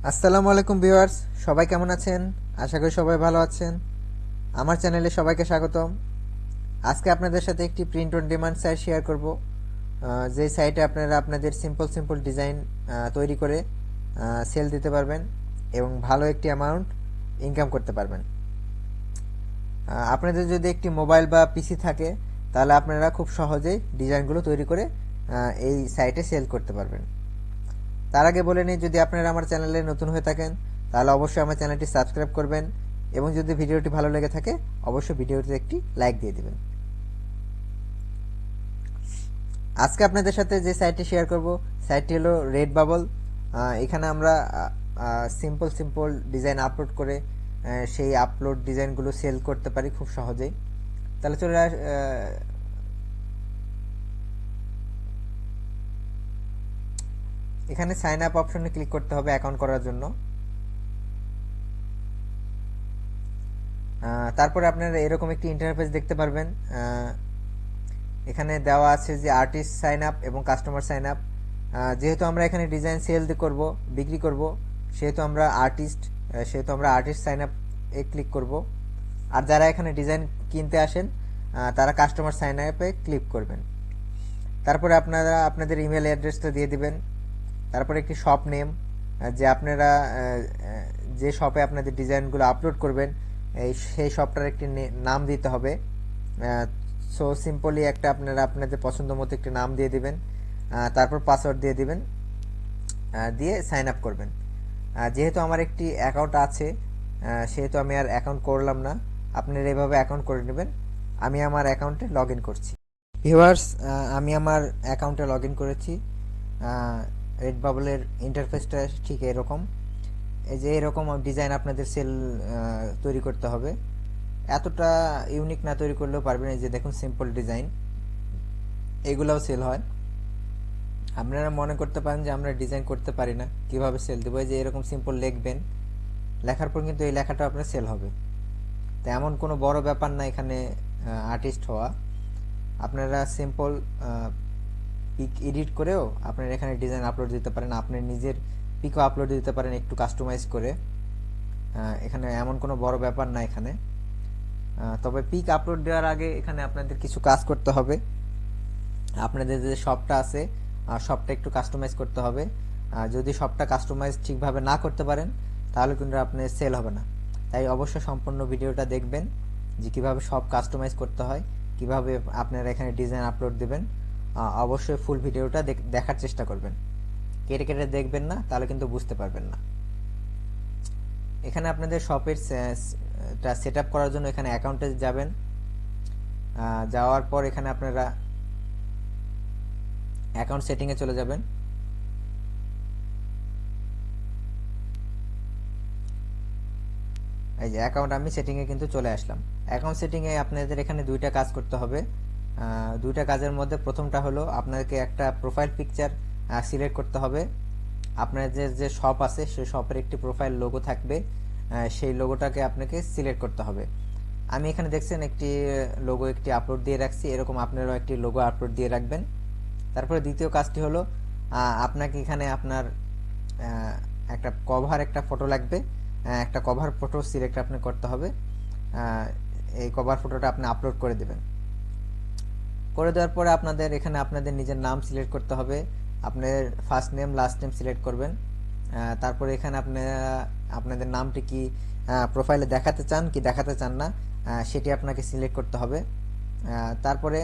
আসসালামু আলাইকুম ভিউয়ার্স, সবাই কেমন আছেন? আশা করি সবাই ভালো আছেন। আমার চ্যানেলে সবাইকে স্বাগতম। আজকে আপনাদের সাথে একটি print on demand site share করব, যে সাইটে আপনারা আপনাদের সিম্পল সিম্পল ডিজাইন তৈরি করে সেল দিতে পারবেন এবং ভালো একটি অ্যামাউন্ট ইনকাম করতে পারবেন। আপনাদের যদি একটি মোবাইল বা পিসি থাকে তাহলে আপনারা খুব সহজেই ডিজাইনগুলো তৈরি করে এই সাইটে সেল করতে পারবেন। তার আগে বলে নিই, যদি আপনারা আমার চ্যানেলে নতুন হয়ে থাকেন তাহলে অবশ্যই আমার চ্যানেলটি সাবস্ক্রাইব করবেন এবং যদি ভিডিওটি ভালো লেগে থাকে অবশ্যই ভিডিওটিতে একটি লাইক দিয়ে দিবেন। আজকে আপনাদের সাথে যে সাইটটি শেয়ার করব সাইটটি হলো রেড বাবল। এখানে আমরা সিম্পল সিম্পল ডিজাইন আপলোড করে সেই আপলোড ডিজাইনগুলো সেল করতে পারি খুব সহজেই। তাহলে চলে এখানে সাইন আপ অপশনে ক্লিক করতে হবে অ্যাকাউন্ট করার জন্য। তারপরে আপনারা এরকম একটি ইন্টারফেস দেখতে পারবেন। এখানে দেওয়া আছে যে আর্টিস্ট সাইন আপ এবং কাস্টমার সাইন আপ। যেহেতু আমরা এখানে ডিজাইন সেল করব, বিক্রি করব, সেহেতু আমরা আর্টিস্ট সাইন আপ এ ক্লিক করব। আর যারা এখানে ডিজাইন কিনতে আসেন তারা কাস্টমার সাইন আপে ক্লিক করবেন। তারপরে আপনারা আপনাদের ইমেল অ্যাড্রেসটা দিয়ে দিবেন। তারপরে একটি শপ নেম, যে আপনারা যে শপে আপনাদের ডিজাইনগুলো আপলোড করবেন সেই শপটার একটি নাম দিতে হবে। সো সিম্পলি একটা আপনারা আপনাদের পছন্দ মতো একটি নাম দিয়ে দিবেন, তারপর পাসওয়ার্ড দিয়ে দিবেন, দিয়ে সাইন আপ করবেন। যেহেতু আমার একটি অ্যাকাউন্ট আছে সেহেতু আমি আর অ্যাকাউন্ট করলাম না, আপনারা এভাবে অ্যাকাউন্ট করে নেবেন। আমি আমার অ্যাকাউন্টে লগ ইন করছি। ভিউয়ার্স, আমি আমার অ্যাকাউন্টে লগ ইন করেছি। রেড বাবলের ইন্টারফেসটা ঠিক এরকম। এই যে এরকম ডিজাইন আপনাদের সেল তৈরি করতে হবে। এতটা ইউনিক না তৈরি করলেও পারবেন। এই যে দেখুন সিম্পল ডিজাইন, এগুলাও সেল হয়। আপনারা মনে করতে পারেন যে আমরা ডিজাইন করতে পারি না, কিভাবে সেল দেবো। এই যে এরকম সিম্পল লিখবেন, লেখার পর কিন্তু এই লেখাটা আপনার সেল হবে। তো এমন কোনো বড় ব্যাপার না এখানে আর্টিস্ট হওয়া। আপনারা সিম্পল পিক এডিট করেও আপনারা এখানে ডিজাইন আপলোড দিতে পারেন, আপনার নিজের পিকও আপলোড দিতে পারেন একটু কাস্টমাইজ করে। এখানে এমন কোনো বড় ব্যাপার না এখানে। তবে পিক আপলোড দেওয়ার আগে এখানে আপনাদের কিছু কাজ করতে হবে। আপনাদের যে শপটা আছে শপটা একটু কাস্টমাইজ করতে হবে। যদি শপটা কাস্টমাইজ ঠিকভাবে না করতে পারেন তাহলে কিন্তু আপনার সেল হবে না। তাই অবশ্যই সম্পূর্ণ ভিডিওটা দেখবেন যে কিভাবে শপ কাস্টমাইজ করতে হয়, কিভাবে আপনারা এখানে ডিজাইন আপলোড দেবেন। অবশ্যই ফুল ভিডিওটা দেখার চেষ্টা করবেন, কেটে কেটে দেখবেন না, তাহলে কিন্তু বুঝতে পারবেন না। এখানে আপনাদের শপের সেট আপ করার জন্য এখানে অ্যাকাউন্টে যাবেন। যাওয়ার পর এখানে আপনারা অ্যাকাউন্ট সেটিংয়ে চলে যাবেন। এই যে অ্যাকাউন্ট আমি সেটিংয়ে কিন্তু চলে আসলাম। অ্যাকাউন্ট সেটিংয়ে আপনাদের এখানে দুইটা কাজ করতে হবে। দুইটা কাজের মধ্যে প্রথমটা হলো আপনাদেরকে একটা প্রোফাইল পিকচার সিলেক্ট করতে হবে। আপনাদের যে শপ আছে সেই শপের একটি প্রোফাইল লোগো থাকবে, সেই লোগোটাকে আপনাকে সিলেক্ট করতে হবে। আমি এখানে দেখছেন একটি লোগো একটি আপলোড দিয়ে রাখছি, এরকম আপনারাও একটি লোগো আপলোড দিয়ে রাখবেন। তারপরে দ্বিতীয় কাজটি হলো আপনাকে এখানে আপনার একটা ফটো লাগবে। একটা কভার ফটো সিলেক্ট আপনি করতে হবে। এই কভার ফটোটা আপনি আপলোড করে দেবেন। করে দেওয়ার পরে আপনাদের এখানে আপনাদের নিজের নাম সিলেক্ট করতে হবে। আপনার first name last name select করবেন। তারপরে এখানে আপনাদের নামটি কি প্রোফাইলে দেখাতে চান কি দেখাতে চান না সেটি আপনাকে সিলেক্ট করতে হবে। তারপরে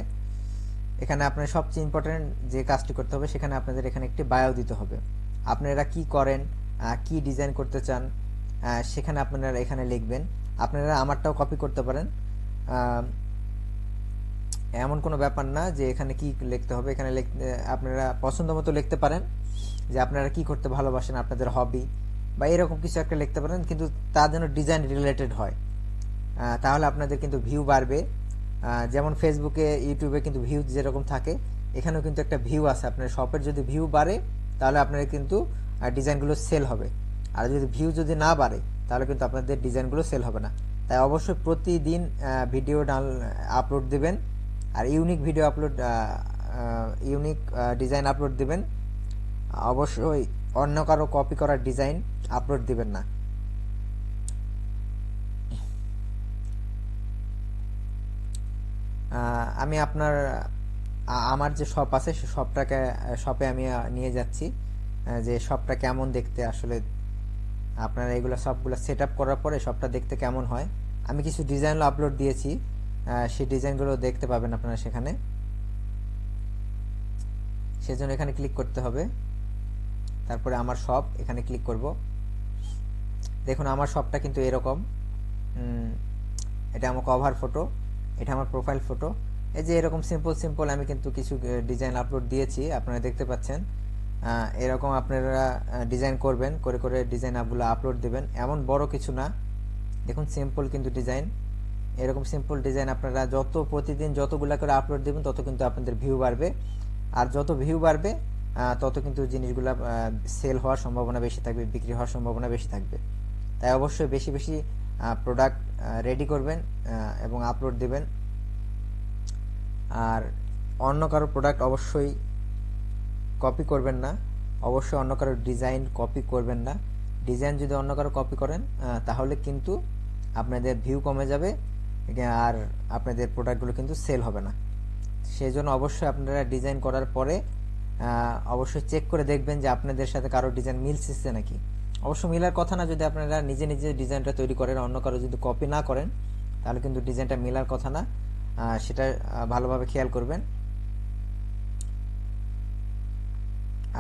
এখানে আপনার সবচেয়ে ইম্পর্টেন্ট যে কাজটি করতে হবে, সেখানে আপনাদের এখানে একটি বায়ো দিতে হবে। আপনারা কি করেন, কি ডিজাইন করতে চান সেখানে আপনারা এখানে লিখবেন। আপনারা আমারটাও কপি করতে পারেন, এমন কোনো ব্যাপার না যে এখানে কি লিখতে হবে। এখানে আপনারা পছন্দ মতো লিখতে পারেন যে আপনারা কি করতে ভালোবাসেন, আপনাদের হবি বা এরকম কিছু একটা লিখতে পারেন, কিন্তু তা যেন ডিজাইন রিলেটেড হয়। তাহলে আপনাদের কিন্তু ভিউ বাড়বে। যেমন ফেসবুকে ইউটিউবে কিন্তু ভিউ যেরকম থাকে এখানেও কিন্তু একটা ভিউ আছে। আপনার শপের যদি ভিউ বাড়ে তাহলে আপনার কিন্তু ডিজাইনগুলো সেল হবে, আর যদি ভিউ যদি না বাড়ে তাহলে কিন্তু আপনাদের ডিজাইনগুলো সেল হবে না। তাই অবশ্যই প্রতিদিন ভিডিও আপলোড দেবেন আর ইউনিক ডিজাইন আপলোড দেবেন। অবশ্যই অন্য কারো কপি করা ডিজাইন আপলোড দিবেন না। আমি আপনার আমার যে শপ আছে সে শপে আমি নিয়ে যাচ্ছি, যে শপটা কেমন দেখতে আসলে। আপনারা এগুলো সবগুলো সেট আপ করার পরে শপটা দেখতে কেমন হয়, আমি কিছু ডিজাইনও আপলোড দিয়েছি, সেই ডিজাইনগুলো দেখতে পাবেন আপনারা সেখানে। সেজন্য এখানে ক্লিক করতে হবে, তারপরে আমার শপ এখানে ক্লিক করব। দেখুন আমার শপটা কিন্তু এরকম। এটা আমার কভার ফটো, এটা আমার প্রোফাইল ফটো। এই যে এরকম সিম্পল সিম্পল আমি কিন্তু কিছু ডিজাইন আপলোড দিয়েছি, আপনারা দেখতে পাচ্ছেন। এরকম আপনারা ডিজাইন করবেন, করে করে ডিজাইন আপগুলো আপলোড দেবেন, এমন বড় কিছু না। দেখুন সিম্পল কিন্তু ডিজাইন, এরকম সিম্পল ডিজাইন আপনারা যত প্রতিদিন যতগুলা করে আপলোড দেবেন তত কিন্তু আপনাদের ভিউ বাড়বে, আর যত ভিউ বাড়বে তত কিন্তু জিনিসগুলা সেল হওয়ার সম্ভাবনা বেশি থাকবে, বিক্রি হওয়ার সম্ভাবনা বেশি থাকবে। তাই অবশ্যই বেশি বেশি প্রোডাক্ট রেডি করবেন এবং আপলোড দিবেন। আর অন্য কারো প্রোডাক্ট অবশ্যই কপি করবেন না, অবশ্যই অন্য কারো ডিজাইন কপি করবেন না। ডিজাইন যদি অন্য কারো কপি করেন তাহলে কিন্তু আপনাদের ভিউ কমে যাবে, আর আপনাদের প্রোডাক্টগুলো কিন্তু সেল হবে না। সেই জন্য অবশ্যই আপনারা ডিজাইন করার পরে অবশ্যই চেক করে দেখবেন যে আপনাদের সাথে কারো ডিজাইন মিলছে নাকি। অবশ্য মিলার কথা না, যদি আপনারা নিজে নিজে ডিজাইনটা তৈরি করেন, অন্য কারো যদি কপি না করেন তাহলে কিন্তু ডিজাইনটা মিলার কথা না, সেটা ভালোভাবে খেয়াল করবেন।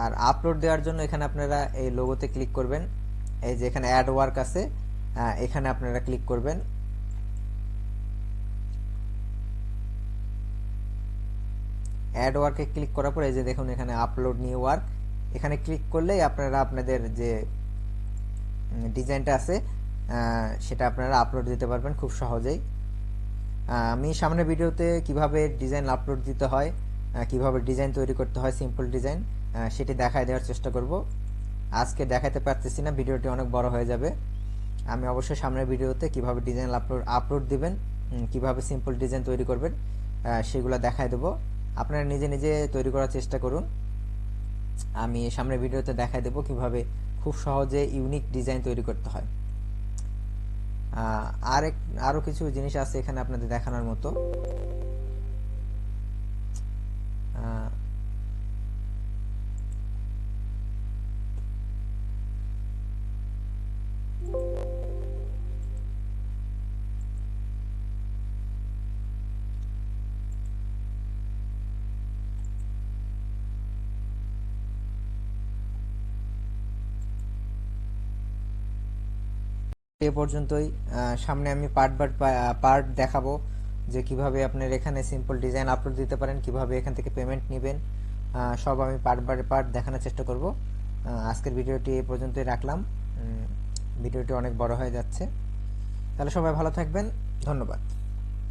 আর আপলোড দেওয়ার জন্য এখানে আপনারা এই লোগোতে ক্লিক করবেন, এই যে এখানে অ্যাড ওয়ার্ক আছে, এখানে আপনারা ক্লিক করবেন। অ্যাড ওয়ার্কে ক্লিক করার পর এই যে দেখুন এখানে আপলোড নিউ ওয়ার্ক, এখানে ক্লিক করলেই আপনারা আপনাদের যে ডিজাইনটা আছে সেটা আপনারা আপলোড দিতে পারবেন খুব সহজেই। আমি সামনের ভিডিওতে কিভাবে ডিজাইন আপলোড দিতে হয়, কিভাবে ডিজাইন তৈরি করতে হয় সিম্পল ডিজাইন, সেটি দেখায় দেওয়ার চেষ্টা করব। আজকে দেখাতে পারতেছি না, ভিডিওটি অনেক বড় হয়ে যাবে। আমি অবশ্যই সামনের ভিডিওতে কিভাবে ডিজাইন আপলোড দিবেন, কিভাবে সিম্পল ডিজাইন তৈরি করবেন সেগুলো দেখায় দেবো। আপনারা নিজে নিজে তৈরি করার চেষ্টা করুন। আমি সামনের ভিডিওতে দেখায় দেবো কিভাবে খুব সহজে ইউনিক ডিজাইন তৈরি করতে হয়। আরো কিছু জিনিস আছে এখানে আপনাদের দেখানোর মতো। এ পর্যন্তই। সামনে আমি পার্ট দেখাবো যে কিভাবে আপনার এখানে সিম্পল ডিজাইন আপলোড দিতে পারেন, কিভাবে এখান থেকে পেমেন্ট নেবেন, সব আমি পার্ট দেখানোর চেষ্টা করব। আজকের ভিডিওটি এ পর্যন্তই রাখলাম, ভিডিওটি অনেক বড় হয়ে যাচ্ছে। তাহলে সবাই ভালো থাকবেন, ধন্যবাদ।